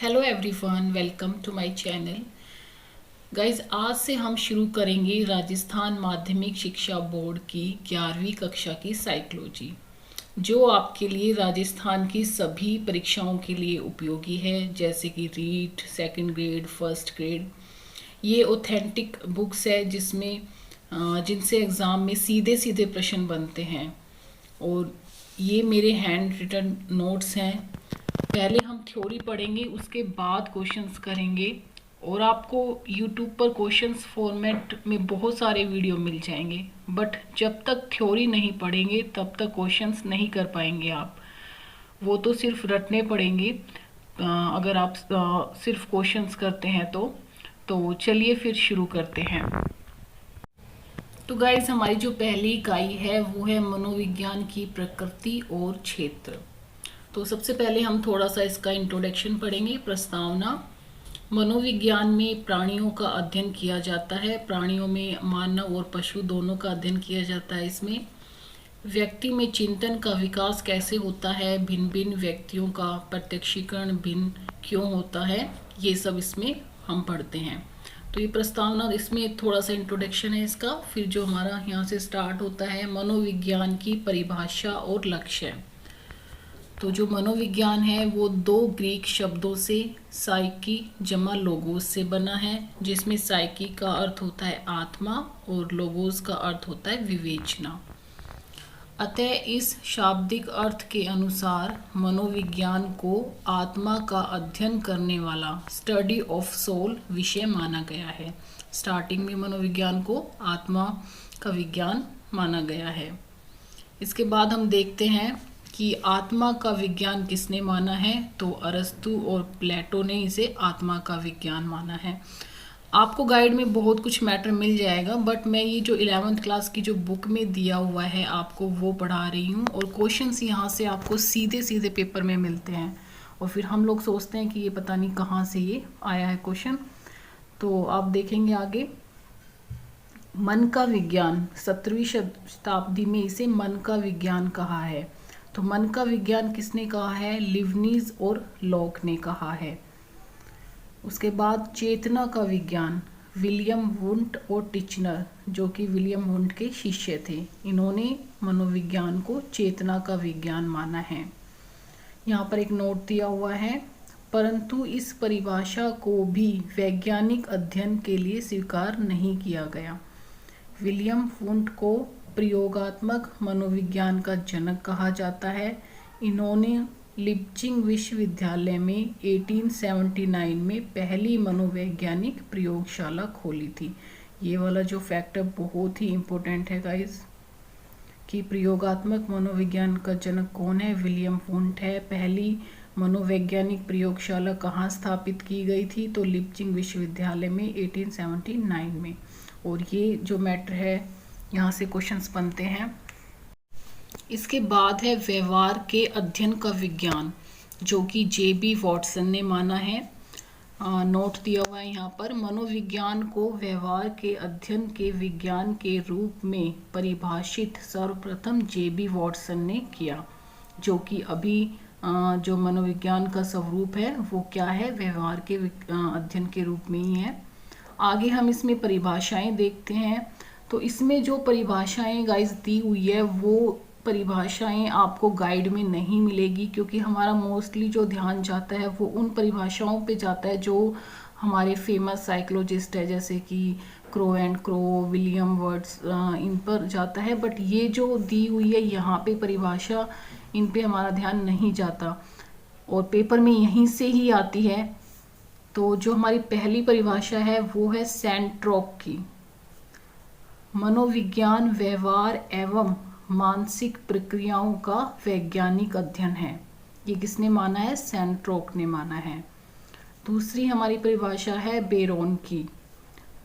Hello everyone, welcome to my channel. Guys, आज से हम शुरू करेंगे राजस्थान माध्यमिक शिक्षा बोर्ड की 11वीं कक्षा की साइकोलॉजी, जो आपके लिए राजस्थान की सभी परीक्षाओं के लिए उपयोगी है, जैसे कि REET, second grade, first grade. ये ऑथेंटिक बुक्स है जिनसे एग्ज़ाम में सीधे सीधे प्रश्न बनते हैं। और ये मेरे हैंड रिटन नोट्स हैं। पहले हम थ्योरी पढ़ेंगे, उसके बाद क्वेश्चंस करेंगे। और आपको यूट्यूब पर क्वेश्चंस फॉर्मेट में बहुत सारे वीडियो मिल जाएंगे, बट जब तक थ्योरी नहीं पढ़ेंगे तब तक क्वेश्चंस नहीं कर पाएंगे आप। वो तो सिर्फ रटने पड़ेंगे अगर आप सिर्फ क्वेश्चंस करते हैं तो चलिए फिर शुरू करते हैं। तो गाइस, हमारी जो पहली इकाई है वो है मनोविज्ञान की प्रकृति और क्षेत्र। तो सबसे पहले हम थोड़ा सा इसका इंट्रोडक्शन पढ़ेंगे। प्रस्तावना। मनोविज्ञान में प्राणियों का अध्ययन किया जाता है। प्राणियों में मानव और पशु दोनों का अध्ययन किया जाता है। इसमें व्यक्ति में चिंतन का विकास कैसे होता है, भिन्न भिन्न व्यक्तियों का प्रत्यक्षीकरण भिन्न क्यों होता है, ये सब इसमें हम पढ़ते हैं। तो ये प्रस्तावना, इसमें थोड़ा सा इंट्रोडक्शन है इसका। फिर जो हमारा यहाँ से स्टार्ट होता है, मनोविज्ञान की परिभाषा और लक्ष्य। तो जो मनोविज्ञान है वो दो ग्रीक शब्दों से साइकी जमा लोगोस से बना है, जिसमें साइकी का अर्थ होता है आत्मा और लोगोस का अर्थ होता है विवेचना। अतः इस शाब्दिक अर्थ के अनुसार मनोविज्ञान को आत्मा का अध्ययन करने वाला, स्टडी ऑफ सोल, विषय माना गया है। स्टार्टिंग में मनोविज्ञान को आत्मा का विज्ञान माना गया है। इसके बाद हम देखते हैं कि आत्मा का विज्ञान किसने माना है। तो अरस्तु और प्लेटो ने इसे आत्मा का विज्ञान माना है। आपको गाइड में बहुत कुछ मैटर मिल जाएगा, बट मैं ये जो 11वीं क्लास की जो बुक में दिया हुआ है आपको वो पढ़ा रही हूँ। और क्वेश्चंस यहाँ से आपको सीधे सीधे पेपर में मिलते हैं, और फिर हम लोग सोचते हैं कि ये पता नहीं कहाँ से ये आया है क्वेश्चन। तो आप देखेंगे आगे। मन का विज्ञान, 17वीं शताब्दी में इसे मन का विज्ञान कहा है। तो मन का विज्ञान किसने कहा है? लिवनीज और लॉक ने कहा है। उसके बाद चेतना का विज्ञान, विलियम वुंट और टिचनर, जो कि विलियम वुंट के शिष्य थे, इन्होंने मनोविज्ञान को चेतना का विज्ञान माना है। यहाँ पर एक नोट दिया हुआ है, परंतु इस परिभाषा को भी वैज्ञानिक अध्ययन के लिए स्वीकार नहीं किया गया। विलियम वुंट को प्रयोगात्मक मनोविज्ञान का जनक कहा जाता है। इन्होंने लिप्जिंग विश्वविद्यालय में 1879 में पहली मनोवैज्ञानिक प्रयोगशाला खोली थी। ये वाला जो फैक्ट है बहुत ही इम्पोर्टेंट है गाइस, कि प्रयोगात्मक मनोविज्ञान का जनक कौन है? विलियम वुंट है। पहली मनोवैज्ञानिक प्रयोगशाला कहाँ स्थापित की गई थी? तो लिप्जिंग विश्वविद्यालय में 1879 में। और ये जो मैटर है यहाँ से क्वेश्चंस बनते हैं। इसके बाद है व्यवहार के अध्ययन का विज्ञान, जो कि जे.बी. वॉटसन ने माना है। नोट दिया हुआ है यहाँ पर। मनोविज्ञान को व्यवहार के अध्ययन के विज्ञान के रूप में परिभाषित सर्वप्रथम जे.बी. वॉटसन ने किया, जो कि अभी जो मनोविज्ञान का स्वरूप है वो क्या है? व्यवहार के अध्ययन के रूप में ही है। आगे हम इसमें परिभाषाएं देखते हैं। तो इसमें जो परिभाषाएं गाइस दी हुई है वो परिभाषाएं आपको गाइड में नहीं मिलेगी, क्योंकि हमारा मोस्टली जो ध्यान जाता है वो उन परिभाषाओं पे जाता है जो हमारे फेमस साइकोलॉजिस्ट है, जैसे कि क्रो एंड क्रो, विलियम वर्ड्स, इन पर जाता है। बट ये जो दी हुई है यहाँ पे परिभाषा, इन पे हमारा ध्यान नहीं जाता और पेपर में यहीं से ही आती है। तो जो हमारी पहली परिभाषा है वो है सैंट्रोप की। मनोविज्ञान व्यवहार एवं मानसिक प्रक्रियाओं का वैज्ञानिक अध्ययन है। ये किसने माना है? सैंट्रोप ने माना है। दूसरी हमारी परिभाषा है बेरोन की।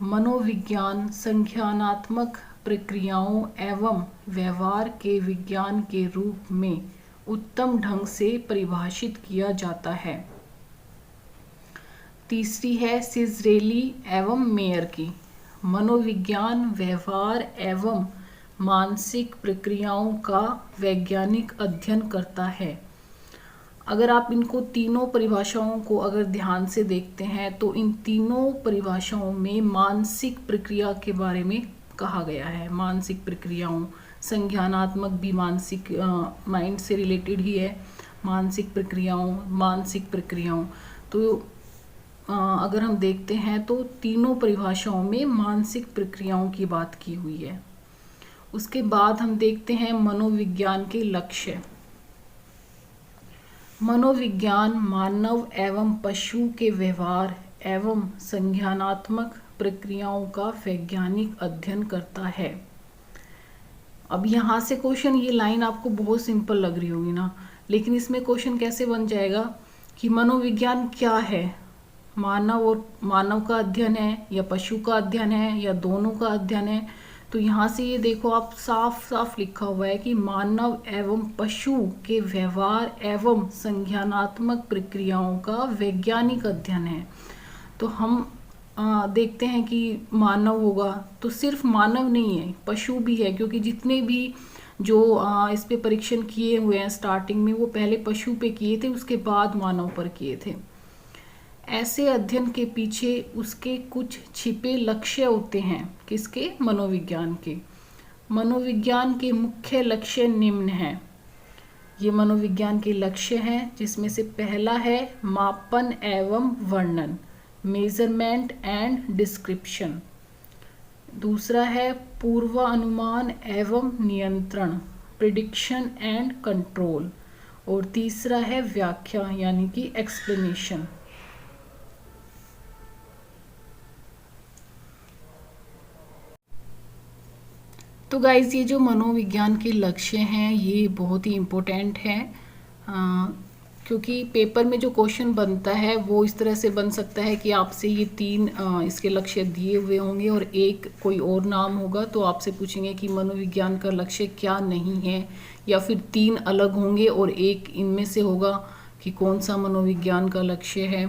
मनोविज्ञान संज्ञानात्मक प्रक्रियाओं एवं व्यवहार के विज्ञान के रूप में उत्तम ढंग से परिभाषित किया जाता है। तीसरी है सिजरेली एवं मेयर की। मनोविज्ञान व्यवहार एवं मानसिक प्रक्रियाओं का वैज्ञानिक अध्ययन करता है। अगर आप इनको तीनों परिभाषाओं को अगर ध्यान से देखते हैं तो इन तीनों परिभाषाओं में मानसिक प्रक्रिया के बारे में कहा गया है। मानसिक प्रक्रियाओं, संज्ञानात्मक भी मानसिक माइंड से रिलेटेड ही है। मानसिक प्रक्रियाओं तो अगर हम देखते हैं तो तीनों परिभाषाओं में मानसिक प्रक्रियाओं की बात की हुई है। उसके बाद हम देखते हैं मनोविज्ञान के लक्ष्य। मनोविज्ञान मानव एवं पशु के व्यवहार एवं संज्ञानात्मक प्रक्रियाओं का वैज्ञानिक अध्ययन करता है। अब यहाँ से क्वेश्चन, ये लाइन आपको बहुत सिंपल लग रही होगी ना, लेकिन इसमें क्वेश्चन कैसे बन जाएगा कि मनोविज्ञान क्या है? मानव का अध्ययन है या पशु का अध्ययन है या दोनों का अध्ययन है? तो यहाँ से ये देखो आप साफ साफ लिखा हुआ है कि मानव एवं पशु के व्यवहार एवं संज्ञानात्मक प्रक्रियाओं का वैज्ञानिक अध्ययन है। तो हम देखते हैं कि मानव होगा तो सिर्फ मानव नहीं है, पशु भी है, क्योंकि जितने भी जो इस पे परीक्षण किए हुए हैं स्टार्टिंग में वो पहले पशु पे किए थे, उसके बाद मानव पर किए थे। ऐसे अध्ययन के पीछे उसके कुछ छिपे लक्ष्य होते हैं। किसके? मनोविज्ञान के। मनोविज्ञान के मुख्य लक्ष्य निम्न हैं। ये मनोविज्ञान के लक्ष्य हैं, जिसमें से पहला है मापन एवं वर्णन, मेजरमेंट एंड डिस्क्रिप्शन। दूसरा है पूर्वानुमान एवं नियंत्रण, प्रिडिक्शन एंड कंट्रोल। और तीसरा है व्याख्या यानी कि एक्सप्लेनेशन। तो गाइज ये जो मनोविज्ञान के लक्ष्य हैं ये बहुत ही इम्पोर्टेंट हैं, क्योंकि पेपर में जो क्वेश्चन बनता है वो इस तरह से बन सकता है कि आपसे ये तीन इसके लक्ष्य दिए हुए होंगे और एक कोई और नाम होगा, तो आपसे पूछेंगे कि मनोविज्ञान का लक्ष्य क्या नहीं है, या फिर तीन अलग होंगे और एक इनमें से होगा कि कौन सा मनोविज्ञान का लक्ष्य है।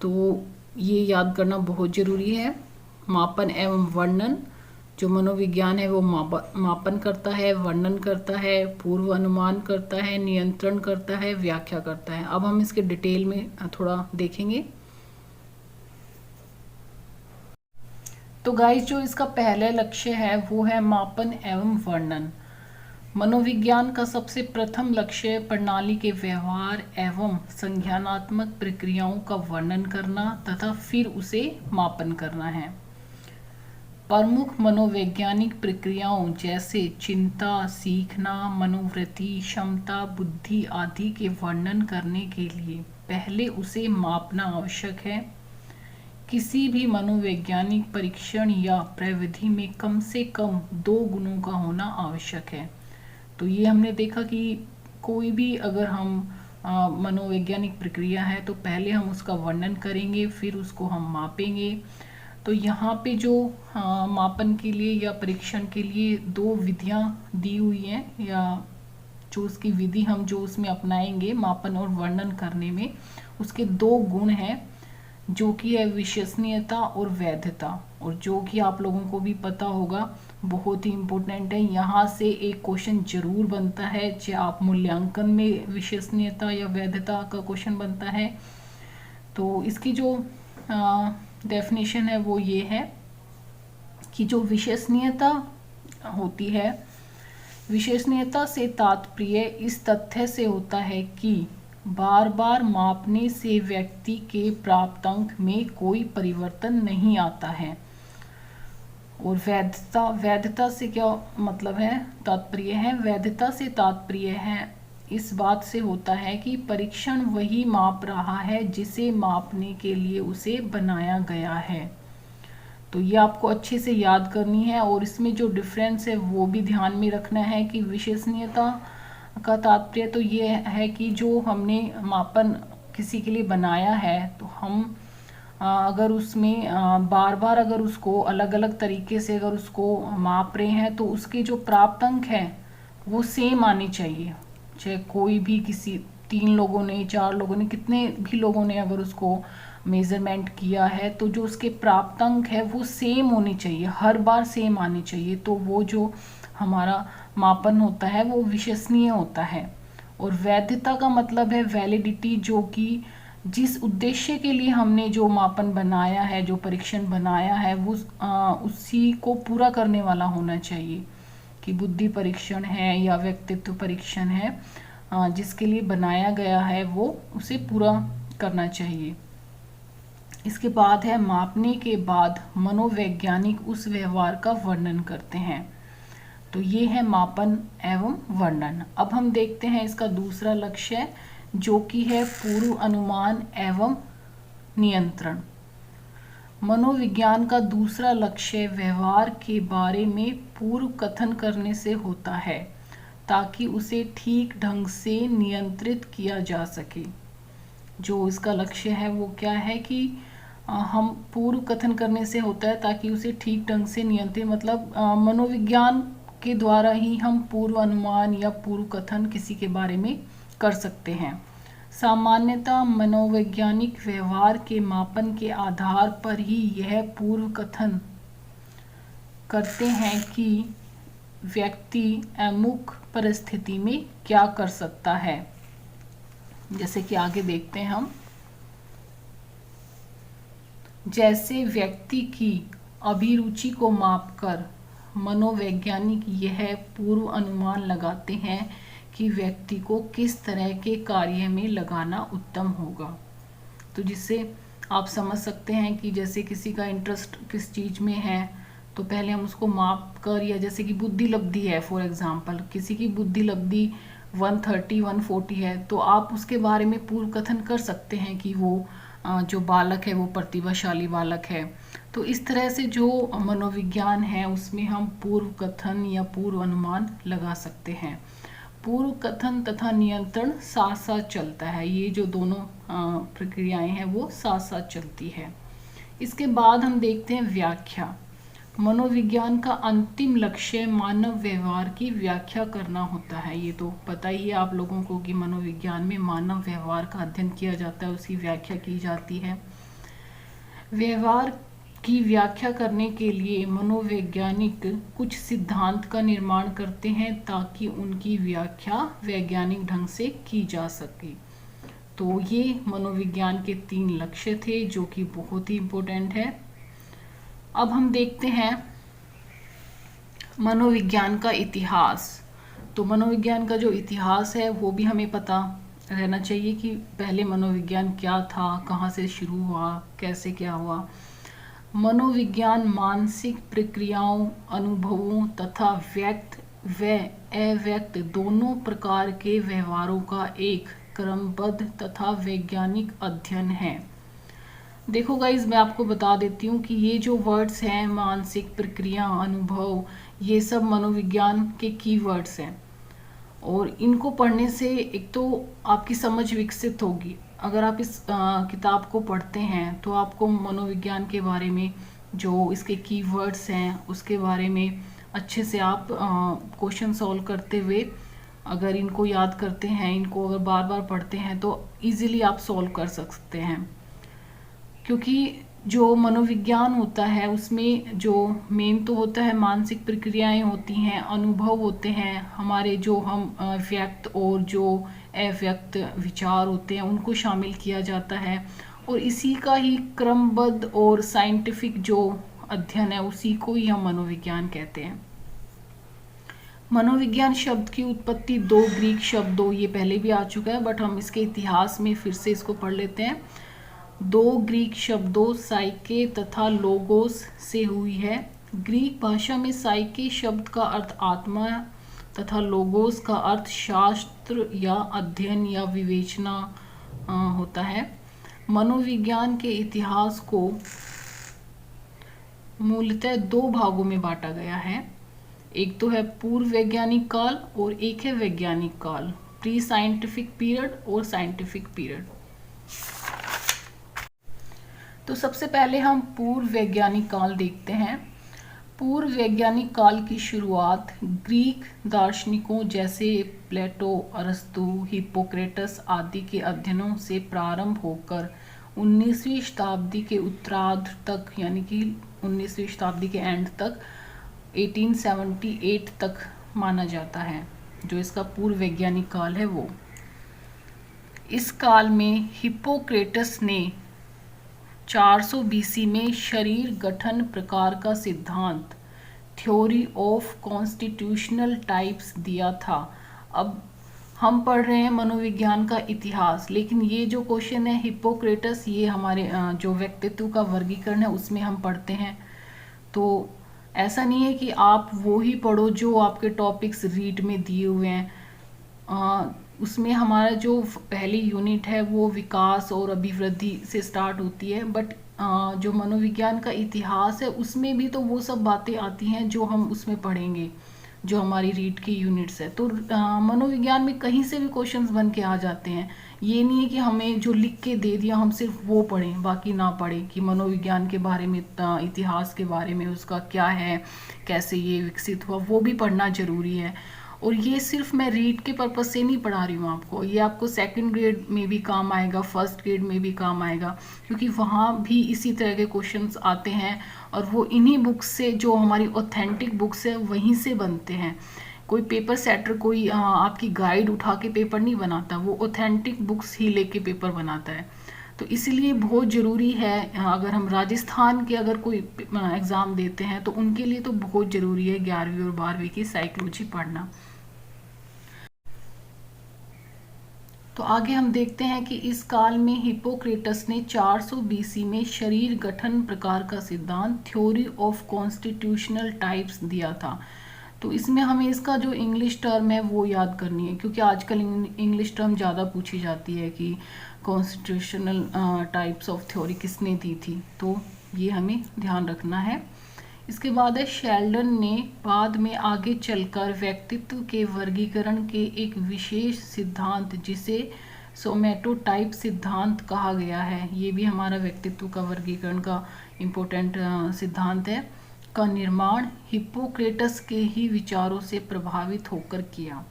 तो ये याद करना बहुत ज़रूरी है। मापन एवं वर्णन, जो मनोविज्ञान है वो मापन करता है, वर्णन करता है, पूर्व अनुमान करता है, नियंत्रण करता है, व्याख्या करता है। अब हम इसके डिटेल में थोड़ा देखेंगे। तो गाइस जो इसका पहला लक्ष्य है वो है मापन एवं वर्णन। मनोविज्ञान का सबसे प्रथम लक्ष्य प्रणाली के व्यवहार एवं संज्ञानात्मक प्रक्रियाओं का वर्णन करना तथा फिर उसे मापन करना है। प्रमुख मनोवैज्ञानिक प्रक्रियाओं जैसे चिंता, सीखना, मनोवृत्ति, क्षमता, बुद्धि आदि के वर्णन करने के लिए पहले उसे मापना आवश्यक है। किसी भी मनोवैज्ञानिक परीक्षण या प्रविधि में कम से कम 2 गुणों का होना आवश्यक है। तो ये हमने देखा कि कोई भी अगर हम मनोवैज्ञानिक प्रक्रिया है तो पहले हम उसका वर्णन करेंगे, फिर उसको हम मापेंगे। तो यहाँ पे जो मापन के लिए या परीक्षण के लिए 2 विधियाँ दी हुई हैं, या जो उसकी विधि हम जो उसमें अपनाएंगे मापन और वर्णन करने में, उसके 2 गुण हैं, जो कि है विश्वसनीयता और वैधता। और जो कि आप लोगों को भी पता होगा, बहुत ही इम्पोर्टेंट है। यहाँ से एक क्वेश्चन जरूर बनता है, चाहे आप मूल्यांकन में विश्वसनीयता या वैधता का क्वेश्चन बनता है। तो इसकी जो डेफिनेशन है वो ये है कि जो विश्वसनीयता होती है, विश्वसनीयता से तात्पर्य इस तथ्य से होता है कि बार बार मापने से व्यक्ति के प्राप्तांक में कोई परिवर्तन नहीं आता है। और वैधता से क्या मतलब है, तात्पर्य है, वैधता से तात्पर्य है इस बात से होता है कि परीक्षण वही माप रहा है जिसे मापने के लिए उसे बनाया गया है। तो ये आपको अच्छे से याद करनी है। और इसमें जो डिफरेंस है वो भी ध्यान में रखना है कि विश्वसनीयता का तात्पर्य तो ये है कि जो हमने मापन किसी के लिए बनाया है तो हम अगर उसमें बार बार अगर उसको अलग अलग तरीके से अगर उसको माप रहे हैं तो उसके जो प्राप्तांक है वो सेम आनी चाहिए। चाहे कोई भी किसी 3 लोगों ने, 4 लोगों ने, कितने भी लोगों ने अगर उसको मेजरमेंट किया है तो जो उसके प्राप्तांक है वो सेम होनी चाहिए, हर बार सेम आनी चाहिए। तो वो जो हमारा मापन होता है वो विश्वसनीय होता है। और वैधता का मतलब है वैलिडिटी, जो कि जिस उद्देश्य के लिए हमने जो मापन बनाया है, जो परीक्षण बनाया है, वो उसी को पूरा करने वाला होना चाहिए। कि बुद्धि परीक्षण है या व्यक्तित्व परीक्षण है, जिसके लिए बनाया गया है वो उसे पूरा करना चाहिए। इसके बाद है मापने के बाद मनोवैज्ञानिक उस व्यवहार का वर्णन करते हैं। तो ये है मापन एवं वर्णन। अब हम देखते हैं इसका दूसरा लक्ष्य, जो कि है पूर्व अनुमान एवं नियंत्रण। मनोविज्ञान का दूसरा लक्ष्य व्यवहार के बारे में पूर्व कथन करने से होता है, ताकि उसे ठीक ढंग से नियंत्रित किया जा सके। जो इसका लक्ष्य है वो क्या है कि हम पूर्व कथन करने से होता है ताकि उसे ठीक ढंग से नियंत्रित, मतलब मनोविज्ञान के द्वारा ही हम पूर्व अनुमान या पूर्व कथन किसी के बारे में कर सकते हैं। सामान्यतः मनोवैज्ञानिक व्यवहार के मापन के आधार पर ही यह पूर्व कथन करते हैं कि व्यक्ति अमुक परिस्थिति में क्या कर सकता है। जैसे कि आगे देखते हैं हम, जैसे व्यक्ति की अभिरुचि को मापकर मनोवैज्ञानिक यह पूर्व अनुमान लगाते हैं कि व्यक्ति को किस तरह के कार्य में लगाना उत्तम होगा। तो जिससे आप समझ सकते हैं कि जैसे किसी का इंटरेस्ट किस चीज़ में है, तो पहले हम उसको माप कर, या जैसे कि बुद्धि लब्धि है, फॉर एग्जांपल किसी की बुद्धि लब्धि 130 140 है, तो आप उसके बारे में पूर्व कथन कर सकते हैं कि वो जो बालक है वो प्रतिभाशाली बालक है। तो इस तरह से जो मनोविज्ञान है उसमें हम पूर्व कथन या पूर्व अनुमान लगा सकते हैं। पूर्व कथन तथा नियंत्रण साथ साथ चलता है, ये जो दोनों प्रक्रियाएं हैं वो साथ साथ चलती है। इसके बाद हम देखते हैं व्याख्या। मनोविज्ञान का अंतिम लक्ष्य मानव व्यवहार की व्याख्या करना होता है। ये तो पता ही है आप लोगों को कि मनोविज्ञान में मानव व्यवहार का अध्ययन किया जाता है, उसकी व्याख्या की जाती है। व्यवहार की व्याख्या करने के लिए मनोवैज्ञानिक कुछ सिद्धांत का निर्माण करते हैं ताकि उनकी व्याख्या वैज्ञानिक ढंग से की जा सके। तो ये मनोविज्ञान के 3 लक्ष्य थे जो कि बहुत ही इम्पोर्टेंट है। अब हम देखते हैं मनोविज्ञान का इतिहास। तो मनोविज्ञान का जो इतिहास है वो भी हमें पता रहना चाहिए कि पहले मनोविज्ञान क्या था, कहाँ से शुरू हुआ, कैसे क्या हुआ। मनोविज्ञान मानसिक प्रक्रियाओं, अनुभवों तथा व्यक्त व अव्यक्त दोनों प्रकार के व्यवहारों का एक क्रमबद्ध तथा वैज्ञानिक अध्ययन है। देखो गाइज, मैं आपको बता देती हूँ कि ये जो वर्ड्स हैं, मानसिक प्रक्रिया, अनुभव, ये सब मनोविज्ञान के कीवर्ड्स हैं और इनको पढ़ने से एक तो आपकी समझ विकसित होगी। अगर आप इस किताब को पढ़ते हैं तो आपको मनोविज्ञान के बारे में जो इसके कीवर्ड्स हैं उसके बारे में अच्छे से आप क्वेश्चन सॉल्व करते हुए अगर इनको याद करते हैं, इनको अगर बार बार पढ़ते हैं तो इजीली आप सॉल्व कर सकते हैं। क्योंकि जो मनोविज्ञान होता है उसमें जो मेन तो होता है मानसिक प्रक्रियाएं होती हैं, अनुभव होते हैं हमारे, जो हम व्यक्त और जो अव्यक्त विचार होते हैं उनको शामिल किया जाता है और इसी का ही क्रमबद्ध और साइंटिफिक जो अध्ययन है उसी को ही हम मनोविज्ञान कहते हैं। मनोविज्ञान शब्द की उत्पत्ति 2 ग्रीक शब्दों, ये पहले भी आ चुका है बट हम इसके इतिहास में फिर से इसको पढ़ लेते हैं। 2 ग्रीक शब्दों साइके तथा लोगोस से हुई है। ग्रीक भाषा में साइके शब्द का अर्थ आत्मा तथा लोगोस का अर्थ शास्त्र या अध्ययन या विवेचना होता है। मनोविज्ञान के इतिहास को मूलतः 2 भागों में बांटा गया है। एक तो है पूर्व वैज्ञानिक काल और एक है वैज्ञानिक काल, प्री साइंटिफिक पीरियड और साइंटिफिक पीरियड। तो सबसे पहले हम पूर्व वैज्ञानिक काल देखते हैं। पूर्व वैज्ञानिक काल की शुरुआत ग्रीक दार्शनिकों जैसे प्लेटो, अरस्तु, हिप्पोक्रेटस आदि के अध्ययनों से प्रारंभ होकर 19वीं शताब्दी के उत्तरार्ध तक, यानी कि 19वीं शताब्दी के एंड तक 1878 तक माना जाता है, जो इसका पूर्व वैज्ञानिक काल है वो। इस काल में हिप्पोक्रेटस ने 400 बीसी में शरीर गठन प्रकार का सिद्धांत थ्योरी ऑफ कॉन्स्टिट्यूशनल टाइप्स दिया था। अब हम पढ़ रहे हैं मनोविज्ञान का इतिहास, लेकिन ये जो क्वेश्चन है हिप्पोक्रेटस, ये हमारे जो व्यक्तित्व का वर्गीकरण है उसमें हम पढ़ते हैं। तो ऐसा नहीं है कि आप वो ही पढ़ो जो आपके टॉपिक्स रीड में दिए हुए हैं। उसमें हमारा जो पहली यूनिट है वो विकास और अभिवृद्धि से स्टार्ट होती है, बट जो मनोविज्ञान का इतिहास है उसमें भी तो वो सब बातें आती हैं जो हम उसमें पढ़ेंगे, जो हमारी रीड की यूनिट्स है। तो मनोविज्ञान में कहीं से भी क्वेश्चंस बन के आ जाते हैं। ये नहीं है कि हमें जो लिख के दे दिया हम सिर्फ वो पढ़ें बाकी ना पढ़ें, कि मनोविज्ञान के बारे में, इतिहास के बारे में उसका क्या है, कैसे ये विकसित हुआ, वो भी पढ़ना ज़रूरी है। और ये सिर्फ मैं रीड के पर्पज़ से नहीं पढ़ा रही हूँ आपको, ये आपको सेकंड ग्रेड में भी काम आएगा, फर्स्ट ग्रेड में भी काम आएगा, क्योंकि वहाँ भी इसी तरह के क्वेश्चंस आते हैं और वो इन्हीं बुक्स से, जो हमारी ऑथेंटिक बुक्स है वहीं से बनते हैं। कोई पेपर सेटर कोई आपकी गाइड उठा के पेपर नहीं बनाता, वो ऑथेंटिक बुक्स ही लेके पेपर बनाता है। तो इसलिए बहुत ज़रूरी है, अगर हम राजस्थान के अगर कोई एग्ज़ाम देते हैं तो उनके लिए तो बहुत ज़रूरी है 11वीं और 12वीं की साइकोलॉजी पढ़ना। तो आगे हम देखते हैं कि इस काल में हिप्पोक्रेटस ने 400 बीसी में शरीर गठन प्रकार का सिद्धांत थ्योरी ऑफ कॉन्स्टिट्यूशनल टाइप्स दिया था। तो इसमें हमें इसका जो इंग्लिश टर्म है वो याद करनी है, क्योंकि आजकल इंग्लिश टर्म ज़्यादा पूछी जाती है कि कॉन्स्टिट्यूशनल टाइप्स ऑफ थ्योरी किसने दी थी, तो ये हमें ध्यान रखना है। इसके बाद है शेल्डन ने बाद में आगे चलकर व्यक्तित्व के वर्गीकरण के एक विशेष सिद्धांत, जिसे सोमैटोटाइप सिद्धांत कहा गया है, ये भी हमारा व्यक्तित्व का वर्गीकरण का इम्पोर्टेंट सिद्धांत है, का निर्माण हिप्पोक्रेटस के ही विचारों से प्रभावित होकर किया।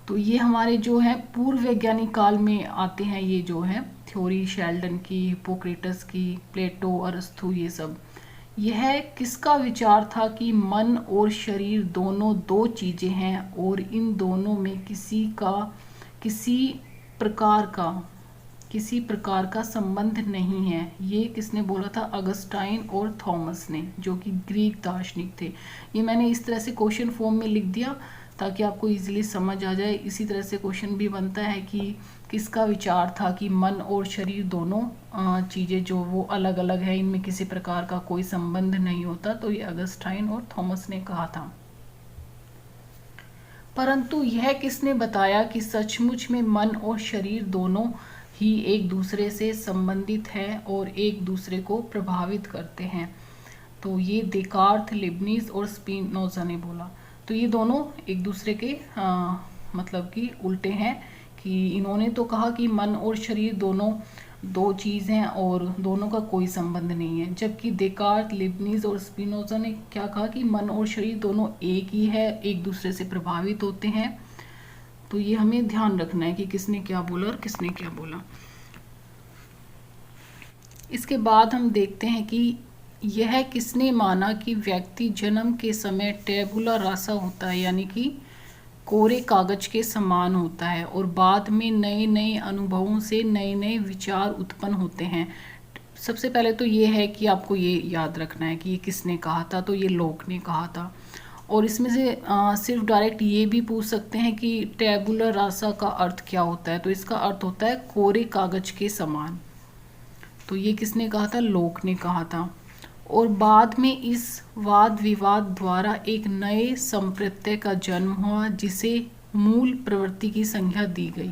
तो ये हमारे जो है पूर्व वैज्ञानिक काल में आते हैं, ये जो है थ्योरी शेल्डन की, हिप्पोक्रेटस की, प्लेटो, अरस्तु, ये सब। यह किसका विचार था कि मन और शरीर दोनों दो चीजें हैं और इन दोनों में किसी प्रकार का संबंध नहीं है। ये किसने बोला था? अगस्टाइन और थॉमस ने, जो कि ग्रीक दार्शनिक थे। ये मैंने इस तरह से क्वेश्चन फॉर्म में लिख दिया ताकि आपको इजीली समझ आ जाए। इसी तरह से क्वेश्चन भी बनता है कि किसका विचार था कि मन और शरीर दोनों चीज़ें जो वो अलग अलग है, इनमें किसी प्रकार का कोई संबंध नहीं होता। तो ये अगस्टाइन और थॉमस ने कहा था। परंतु यह किसने बताया कि सचमुच में मन और शरीर दोनों ही एक दूसरे से संबंधित हैं और एक दूसरे को प्रभावित करते हैं? तो ये देकार्त, लिबनीज और स्पिनोजा ने बोला। तो ये दोनों एक दूसरे के मतलब कि उल्टे हैं, कि इन्होंने तो कहा कि मन और शरीर दोनों दो चीज़ हैं और दोनों का कोई संबंध नहीं है, जबकि देकार्त, लिबनीज और स्पिनोजा ने क्या कहा कि मन और शरीर दोनों एक ही है, एक दूसरे से प्रभावित होते हैं। तो ये हमें ध्यान रखना है कि किसने क्या बोला और किसने क्या बोला। इसके बाद हम देखते हैं कि यह किसने माना कि व्यक्ति जन्म के समय टेबुला रासा होता है, यानी कि कोरे कागज के समान होता है, और बाद में नए नए अनुभवों से नए नए विचार उत्पन्न होते हैं। सबसे पहले तो ये है कि आपको ये याद रखना है कि ये किसने कहा था, तो ये लोक ने कहा था। और इसमें से सिर्फ डायरेक्ट ये भी पूछ सकते हैं कि टेबुला रासा का अर्थ क्या होता है, तो इसका अर्थ होता है कोरे कागज के समान। तो ये किसने कहा था? लोक ने कहा था। और बाद में इस वाद विवाद द्वारा एक नए संप्रत्यय का जन्म हुआ, जिसे मूल प्रवृत्ति की संज्ञा दी गई।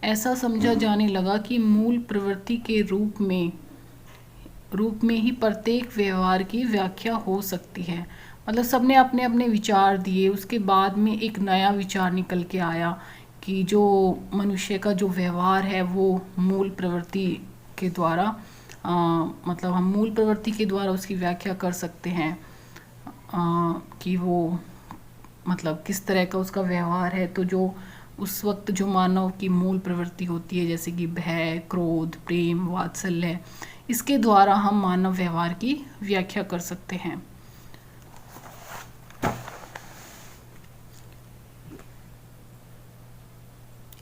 ऐसा समझा जाने लगा कि मूल प्रवृत्ति के रूप में ही प्रत्येक व्यवहार की व्याख्या हो सकती है। मतलब सबने अपने अपने विचार दिए, उसके बाद में एक नया विचार निकल के आया कि जो मनुष्य का जो व्यवहार है वो मूल प्रवृत्ति के द्वारा मतलब हम मूल प्रवृत्ति के द्वारा उसकी व्याख्या कर सकते हैं कि वो मतलब किस तरह का उसका व्यवहार है। तो जो उस वक्त जो मानव की मूल प्रवृत्ति होती है, जैसे कि भय, क्रोध, प्रेम, वात्सल्य, इसके द्वारा हम मानव व्यवहार की व्याख्या कर सकते हैं।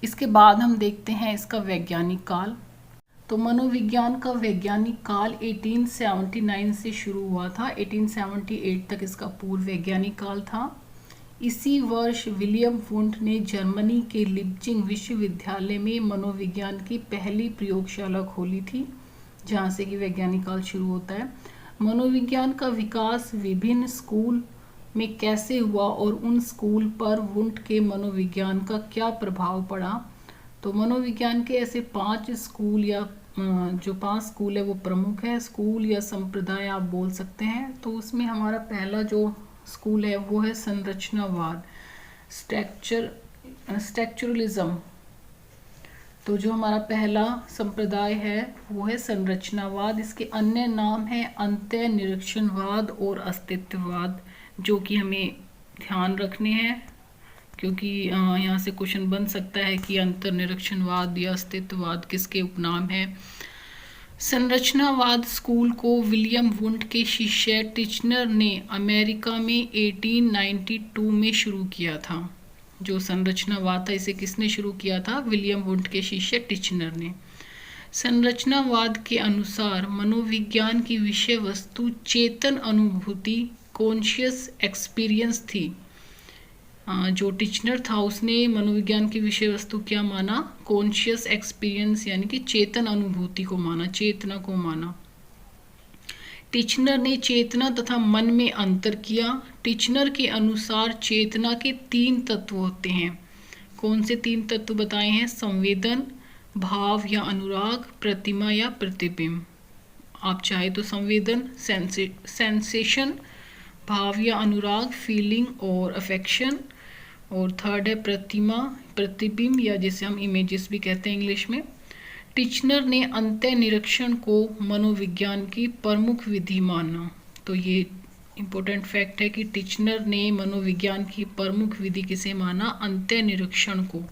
इसके बाद हम देखते हैं इसका वैज्ञानिक काल। तो मनोविज्ञान का वैज्ञानिक काल 1879 से शुरू हुआ था, 1878 तक इसका पूर्व वैज्ञानिक काल था। इसी वर्ष विलियम वुंट ने जर्मनी के लिप्जिंग विश्वविद्यालय में मनोविज्ञान की पहली प्रयोगशाला खोली थी, जहाँ से कि वैज्ञानिक काल शुरू होता है। मनोविज्ञान का विकास विभिन्न स्कूल में कैसे हुआ और उन स्कूल पर वुंट के मनोविज्ञान का क्या प्रभाव पड़ा। तो मनोविज्ञान के ऐसे 5 स्कूल या जो 5 स्कूल है वो प्रमुख है, स्कूल या संप्रदाय आप बोल सकते हैं। तो उसमें हमारा पहला जो स्कूल है वो है संरचनावाद, स्ट्रक्चरलिज्म। तो जो हमारा पहला संप्रदाय है वो है संरचनावाद। इसके अन्य नाम है अंतः निरीक्षणवाद और अस्तित्ववाद, जो कि हमें ध्यान रखने हैं, क्योंकि यहाँ से क्वेश्चन बन सकता है कि अंतर्निरीक्षणवाद या अस्तित्ववाद किसके उपनाम है। संरचनावाद स्कूल को विलियम वुंट के शिष्य टिचनर ने अमेरिका में 1892 में शुरू किया था। जो संरचनावाद था इसे किसने शुरू किया था? विलियम वुंट के शिष्य टिचनर ने। संरचनावाद के अनुसार मनोविज्ञान की विषय वस्तु चेतन अनुभूति, कॉन्शियस एक्सपीरियंस थी। जो टिचनर था उसने मनोविज्ञान की विषय वस्तु क्या माना? कॉन्शियस एक्सपीरियंस, यानी कि चेतन अनुभूति को माना, चेतना को माना। टिचनर ने चेतना तथा मन में अंतर किया। टिचनर के अनुसार चेतना के 3 तत्व होते हैं। कौन से 3 तत्व बताए हैं? संवेदन, भाव या अनुराग, प्रतिमा या प्रतिबिंब। आप चाहे तो संवेदन सेंसेशन, भाव या अनुराग फीलिंग और अफेक्शन, और थर्ड है प्रतिमा प्रतिबिंब, या जिसे हम इमेजेस भी कहते हैं इंग्लिश में। टिचनर ने अंतः निरीक्षण को मनोविज्ञान की प्रमुख विधि माना। तो ये इम्पोर्टेंट फैक्ट है कि टिचनर ने मनोविज्ञान की प्रमुख विधि किसे माना? अंतः निरीक्षण को।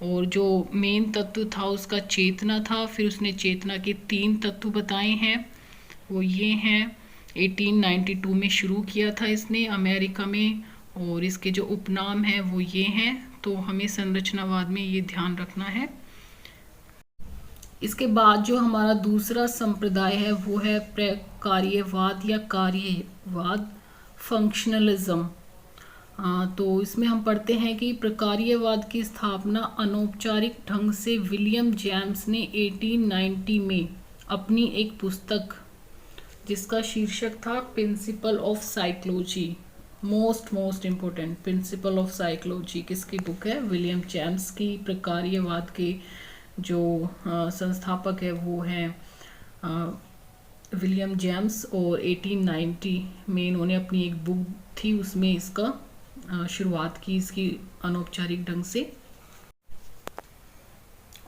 और जो मेन तत्व था उसका चेतना था। फिर उसने चेतना के 3 तत्व बताए हैं, वो ये हैं। 1892 में शुरू किया था इसने अमेरिका में, और इसके जो उपनाम हैं वो ये हैं। तो हमें संरचनावाद में ये ध्यान रखना है। इसके बाद जो हमारा दूसरा संप्रदाय है वो है प्रकार्यवाद या कार्यवाद, फंक्शनलिज्म। तो इसमें हम पढ़ते हैं कि प्रकार्यवाद की स्थापना अनौपचारिक ढंग से विलियम जेम्स ने 1890 में अपनी एक पुस्तक जिसका शीर्षक था principle of psychology, most important, principle of psychology किसकी बुक है? विलियम जेम्स की। प्रकार्यवाद के जो संस्थापक है वो हैं विलियम जेम्स, और 1890 में इन्होंने अपनी एक बुक थी उसमें इसका शुरुआत की, इसकी अनौपचारिक ढंग से।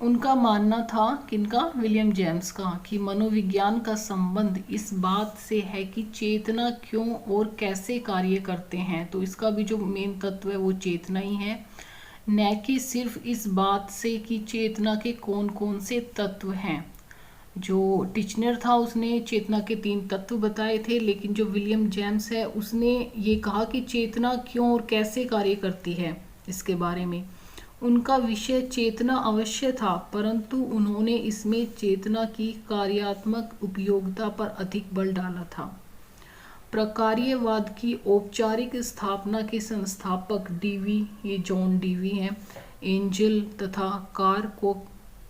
उनका मानना था, किनका? विलियम जेम्स का, कि मनोविज्ञान का संबंध इस बात से है कि चेतना क्यों और कैसे कार्य करते हैं। तो इसका भी जो मेन तत्व है वो चेतना ही है, न कि सिर्फ इस बात से कि चेतना के कौन कौन से तत्व हैं। जो टिचनर था उसने चेतना के 3 तत्व बताए थे, लेकिन जो विलियम जेम्स है उसने ये कहा कि चेतना क्यों और कैसे कार्य करती है इसके बारे में। उनका विषय चेतना अवश्य था, परंतु उन्होंने इसमें चेतना की कार्यात्मक उपयोगिता पर अधिक बल डाला था। प्रकार्यवाद की औपचारिक स्थापना के संस्थापक डीवी, ये जॉन डीवी हैं, एंजल तथा कार को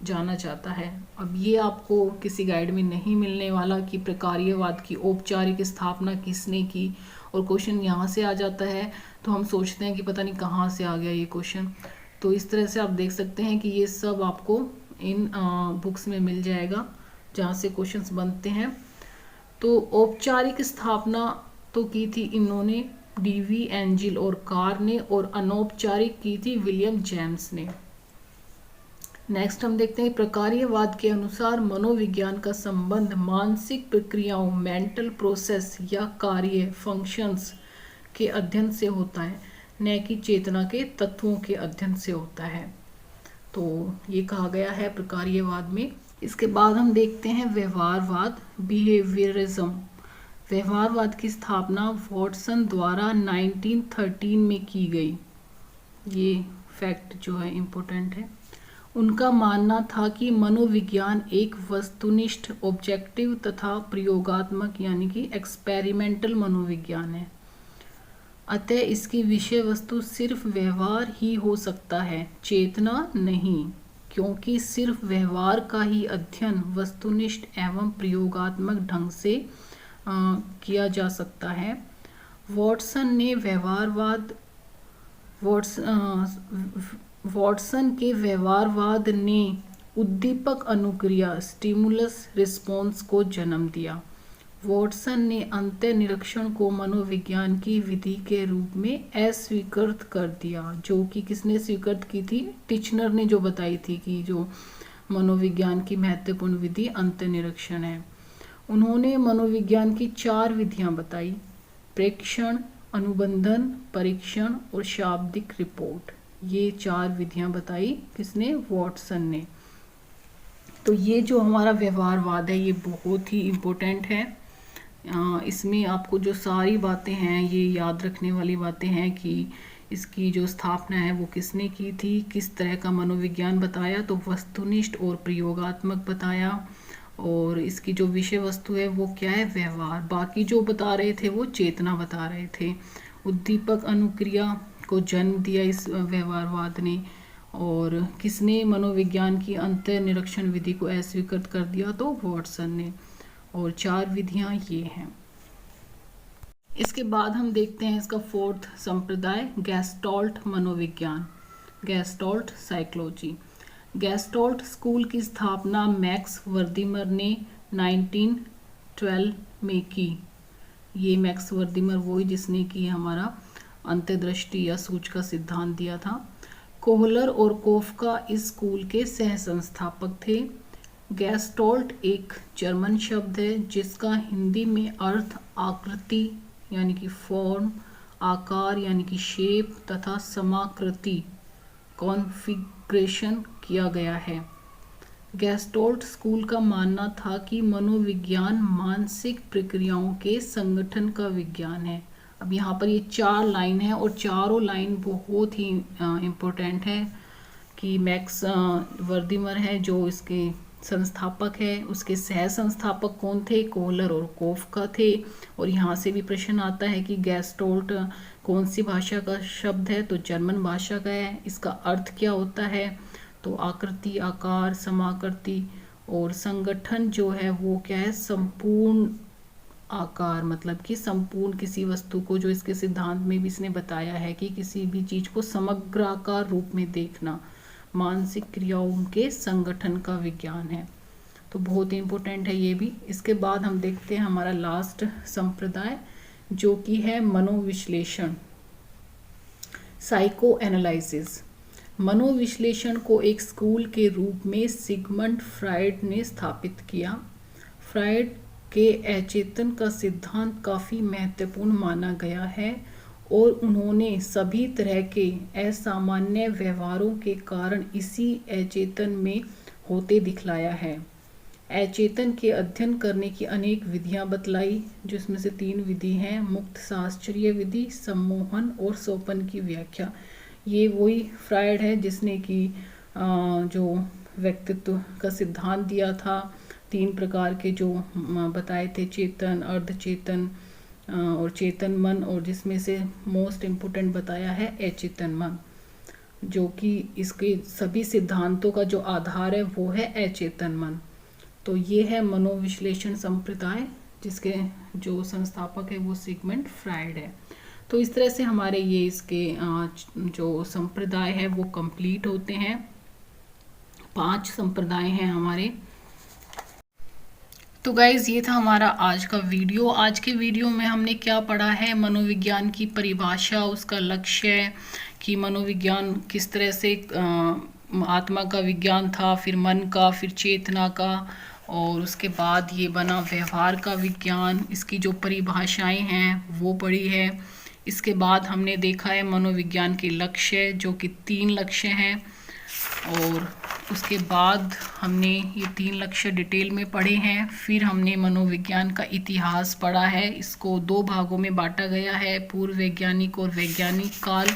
जाना जाता है। अब ये आपको किसी गाइड में नहीं मिलने वाला कि प्रकार्यवाद की औपचारिक स्थापना किसने की, और क्वेश्चन यहाँ से आ जाता है तो हम सोचते हैं कि पता नहीं कहाँ से आ गया ये क्वेश्चन। तो इस तरह से आप देख सकते हैं कि ये सब आपको इन बुक्स में मिल जाएगा जहाँ से क्वेश्चंस बनते हैं। तो औपचारिक स्थापना तो की थी इन्होंने, डीवी, एंजिल और कार ने, और अनौपचारिक की थी विलियम जेम्स ने। नेक्स्ट हम देखते हैं प्रकार्यवाद के अनुसार मनोविज्ञान का संबंध मानसिक प्रक्रियाओं, मेंटल प्रोसेस या कार्य, फंक्शंस के अध्ययन से होता है, न कि चेतना के तत्वों के अध्ययन से होता है। तो ये कहा गया है प्रकार्यवाद में। इसके बाद हम देखते हैं व्यवहारवाद, बिहेवियरिज्म। व्यवहारवाद की स्थापना वॉटसन द्वारा 1913 में की गई। ये फैक्ट जो है इम्पोर्टेंट है। उनका मानना था कि मनोविज्ञान एक वस्तुनिष्ठ ऑब्जेक्टिव तथा प्रयोगात्मक यानी कि एक्सपेरिमेंटल मनोविज्ञान है। अतः इसकी विषय वस्तु सिर्फ व्यवहार ही हो सकता है, चेतना नहीं, क्योंकि सिर्फ व्यवहार का ही अध्ययन वस्तुनिष्ठ एवं प्रयोगात्मक ढंग से किया जा सकता है। वॉटसन के व्यवहारवाद ने उद्दीपक अनुक्रिया स्टिमुलस रिस्पॉन्स को जन्म दिया। वॉटसन ने अंतः निरीक्षण को मनोविज्ञान की विधि के रूप में अस्वीकृत कर दिया, जो कि किसने स्वीकृत की थी? टिचनर ने जो बताई थी कि जो मनोविज्ञान की महत्वपूर्ण विधि अंतः निरीक्षण है। उन्होंने मनोविज्ञान की 4 विधियां बताई: प्रेक्षण, अनुबंधन, परीक्षण और शाब्दिक रिपोर्ट। ये 4 विधियां बताई किसने? वॉटसन ने। तो ये जो हमारा व्यवहारवाद है ये बहुत ही इम्पोर्टेंट है। इसमें आपको जो सारी बातें हैं ये याद रखने वाली बातें हैं कि इसकी जो स्थापना है वो किसने की थी, किस तरह का मनोविज्ञान बताया, तो वस्तुनिष्ठ और प्रयोगात्मक बताया, और इसकी जो विषय वस्तु है वो क्या है? व्यवहार। बाकी जो बता रहे थे वो चेतना बता रहे थे। उद्दीपक अनुक्रिया को जन्म दिया इस व्यवहारवाद ने, और किसने मनोविज्ञान की अंतः निरीक्षण विधि को अस्वीकृत कर दिया? तो वॉटसन ने। और 4 विधियां ये हैं। इसके बाद हम देखते हैं इसका 4th संप्रदाय, गेस्टाल्ट मनोविज्ञान, गेस्टाल्ट साइकोलॉजी। गेस्टाल्ट स्कूल की स्थापना मैक्स वर्दीमर ने 1912 में की। ये मैक्स वर्दीमर वही जिसने कि हमारा अंतर्दृष्टि या सूच का सिद्धांत दिया था। कोहलर और कोफका इस स्कूल के सह संस्थापक थे। गेस्टाल्ट एक जर्मन शब्द है जिसका हिंदी में अर्थ आकृति यानी कि फॉर्म, आकार यानी कि शेप तथा समाकृति कॉन्फ़िगरेशन किया गया है। गेस्टाल्ट स्कूल का मानना था कि मनोविज्ञान मानसिक प्रक्रियाओं के संगठन का विज्ञान है। अब यहाँ पर ये 4 लाइन है और चारों लाइन बहुत ही इम्पोर्टेंट है कि मैक्स वर्दीमर है जो इसके संस्थापक है, उसके सह संस्थापक कौन थे? कोहलर और कोफका थे। और यहाँ से भी प्रश्न आता है कि गेस्टाल्ट कौन सी भाषा का शब्द है? तो जर्मन भाषा का है। इसका अर्थ क्या होता है? तो आकृति, आकार, समाकृति, और संगठन जो है वो क्या है? संपूर्ण आकार, मतलब कि संपूर्ण किसी वस्तु को, जो इसके सिद्धांत में भी इसने बताया है कि किसी भी चीज को समग्राकार रूप में देखना, मानसिक क्रियाओं के संगठन का विज्ञान है। तो बहुत ही इम्पोर्टेंट है ये भी। इसके बाद हम देखते हैं हमारा लास्ट संप्रदाय जो कि है मनोविश्लेषण, साइको एनालिसिस। मनोविश्लेषण को एक स्कूल के रूप में सिगमंड फ्रायड ने स्थापित किया। फ्रायड के अचेतन का सिद्धांत काफ़ी महत्वपूर्ण माना गया है और उन्होंने सभी तरह के असामान्य व्यवहारों के कारण इसी अचेतन में होते दिखलाया है। अचेतन के अध्ययन करने की अनेक विधियां बतलाई, जिसमें से 3 विधि हैं: मुक्त शास्त्रीय विधि, सम्मोहन और सोपन की व्याख्या। ये वही फ्रायड है जिसने कि जो व्यक्तित्व का सिद्धांत दिया था, 3 प्रकार के जो बताए थे, चेतन, अर्धचेतन और चेतन मन, और जिसमें से मोस्ट इम्पोर्टेंट बताया है अचेतन मन, जो कि इसके सभी सिद्धांतों का जो आधार है वो है अचेतन मन। तो ये है मनोविश्लेषण संप्रदाय जिसके जो संस्थापक है वो सिगमंड फ्रायड है। तो इस तरह से हमारे ये इसके जो संप्रदाय है वो कंप्लीट होते हैं। 5 संप्रदाय हैं हमारे। तो गाइज़ ये था हमारा आज का वीडियो। आज के वीडियो में हमने क्या पढ़ा है? मनोविज्ञान की परिभाषा, उसका लक्ष्य, कि मनोविज्ञान किस तरह से आत्मा का विज्ञान था, फिर मन का, फिर चेतना का, और उसके बाद ये बना व्यवहार का विज्ञान। इसकी जो परिभाषाएं हैं वो पढ़ी है। इसके बाद हमने देखा है मनोविज्ञान के लक्ष्य, जो कि 3 लक्ष्य हैं, और उसके बाद हमने ये 3 लक्ष्य डिटेल में पढ़े हैं। फिर हमने मनोविज्ञान का इतिहास पढ़ा है। इसको 2 भागों में बांटा गया है, पूर्व वैज्ञानिक और वैज्ञानिक काल।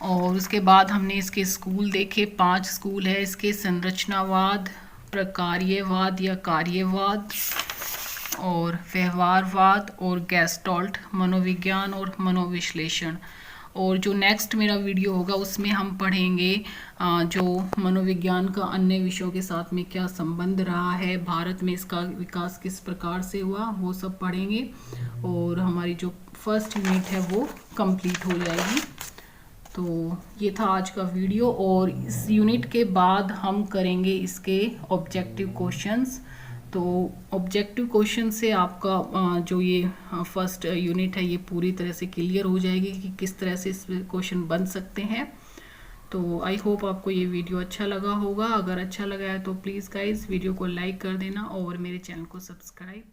और उसके बाद हमने इसके स्कूल देखे, 5 स्कूल है इसके: संरचनावाद, प्रकार्यवाद या कार्यवाद, और व्यवहारवाद, और गेस्टाल्ट मनोविज्ञान, और मनोविश्लेषण। और जो नेक्स्ट मेरा वीडियो होगा उसमें हम पढ़ेंगे जो मनोविज्ञान का अन्य विषयों के साथ में क्या संबंध रहा है, भारत में इसका विकास किस प्रकार से हुआ, वो सब पढ़ेंगे। और हमारी जो फर्स्ट यूनिट है वो कंप्लीट हो जाएगी। तो ये था आज का वीडियो, और इस यूनिट के बाद हम करेंगे इसके ऑब्जेक्टिव क्वेश्चंस। तो ऑब्जेक्टिव क्वेश्चन से आपका जो ये फर्स्ट यूनिट है ये पूरी तरह से क्लियर हो जाएगी कि किस तरह से इस क्वेश्चन बन सकते हैं। तो आई होप आपको ये वीडियो अच्छा लगा होगा। अगर अच्छा लगा है तो प्लीज़ गाइज वीडियो को लाइक कर देना और मेरे चैनल को सब्सक्राइब